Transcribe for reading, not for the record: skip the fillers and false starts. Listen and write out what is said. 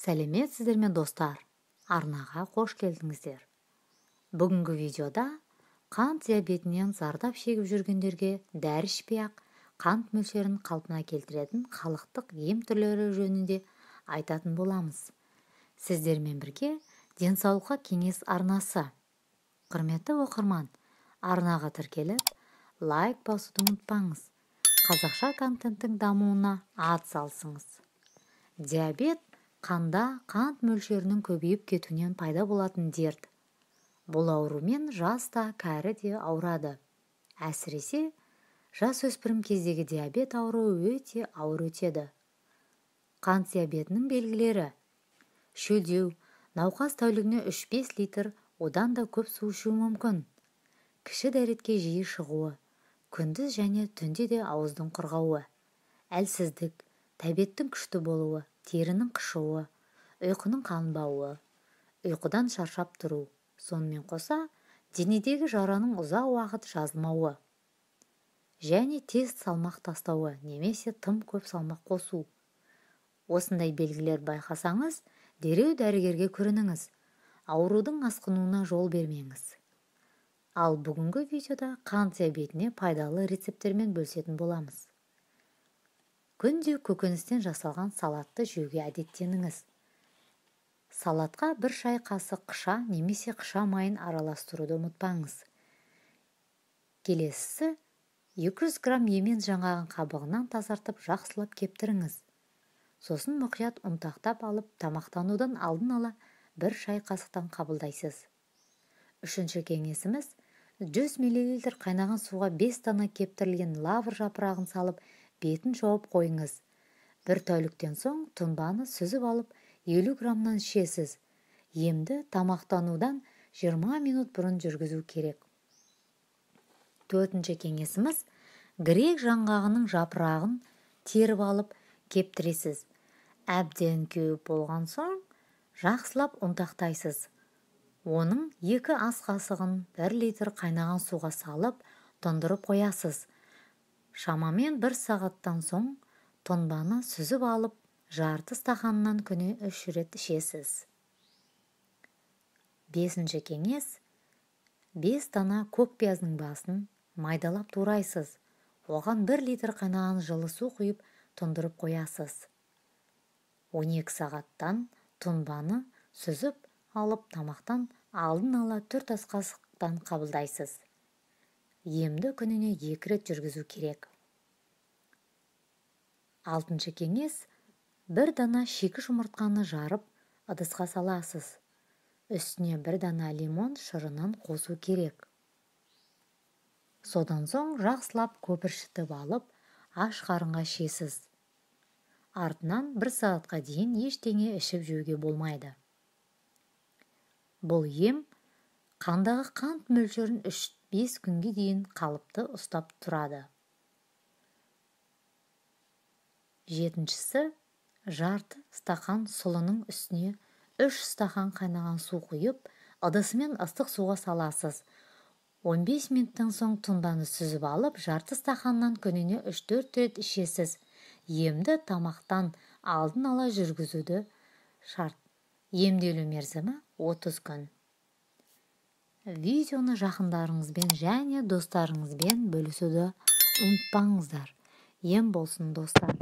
Сәлеметсіздер ме достар? Арнаға қош келдіңіздер. Бүгінгі видеода қант диабетінен зардап шегіп жүргендерге дәрі ішпей-ақ қант мөлшерін қалпына келтіретін халықтық ем түрлері жөнінде айтатын боламыз. Сіздермен бірге денсаулыққа кеңес арнасы. Құрметті оқырман, арнаға тіркеліп, лайк басуды ұмытпаңыз. Қазақша контенттің дамуына атсалысыңыз. Диабет қанда қант мөлшерінің көбейіп кетуінен пайда болатын дерт. Бұл аурумен жас та кәрі де ауырады. Әсіресе жасөспірім кездегі диабет ауруы өте ауыр өтеді. Қант диабетінің белгілері: шөлдеу, науқас тәулігіне 3-5 литр, одан да көп су ішу мүмкін. Кіші дәретке жиі шығуы, күндіз және түнде де ауыздың құрғауы, әлсіздік, тәбеттің күшті болуы, терінің қышуы, ұйқының қанбауы, ұйқыдан шаршап тұру, сонымен қоса денедегі жараның ұзақ уақыт жазылмауы және тез салмақ тастауы немесе тым көп салмақ қосу. Осындай белгілер байқасаңыз, дереу дәрігерге көрініңіз. Аурудың асқынуына жол бермеңіз. Ал бүгінгі видеода қант диабетіне пайдалы рецепттермен бөлісетін боламыз. Күнде көкөністен жасалған салатты жеуге әдеттеніңіз. Салатқа 1 шай қасық қыша немесе қыша майын араластыруды ұмытпаңыз. Келесісі, 200 грамм емен жаңғағын қабығынан тазартып жақсылап кептіріңіз. Сосын мұқият ұнтақтап алып, тамақтанудан алдын ала 1 шай қасықтан қабылдайсыз. Үшінші кеңесіміз: 100 мл қайнаған суға 5 дана кептірілген лавр жапырағын салып, бетін жауып қойыңыз. 1 тәуліктен соң тұнбаны сүзіп алып, 50 граммнан ішесіз. Емді тамақтанудан 20 минут бұрын жүргізу керек. Төртінші кеңесіміз: грек жаңғағының жапырағын теріп алып кептіресіз. Әбден кеуіп болған соң жақсылап ұнтақтайсыз. Оның 2 ас қасығын 1 литр қайнаған суға салып, тұндырып қоясыз. Шамамен 1 сағаттан соң тұнбаны сүзіп алып, жарты стақанынан күні 3 рет ішесіз. Бесінші кеңес: 5 дана көкпияздың басын майдалап турайсыз. Оған 1 литр қайнаған жылы су құйып, тұндырып қоясыз. 12 сағаттан тұнбаны сүзіп алып, тамақтан алдын ала 4 ас қасықтан қабылдайсыз. Емді күніне 2 рет жүргізу керек. Алтыншы кеңес: 1 дана шикі жұмыртқаны жарып, ыдысқа саласыз. Үстіне 1 дана лимон шырынын қосу керек. Содан соң жақсылап көпіршітіп алып, аш қарынға ішесіз. Артынан 1 сағатқа дейін ештеңе ішіп жеуге болмайды. Бұл ем қандағы қант мөлшерін 3-5 күнге дейін қалыпты ұстап тұрады. Жетіншісі: жарты стақан сұлының үстіне 3 стақан қайнаған су құйып, ыдысымен ыстық суға саласыз. 15 минуттан соң тұнбаны сүзіп алып, жарты стақаннан күніне 3-4 рет ішесіз. Емді тамақтан алдын ала жүргізуді шарт. Емделу мерзімі 30 күн. Видеоны жақындарыңызбен және достарыңызбен бөлісуді ұмытпаңыздар. Ем болсын достар.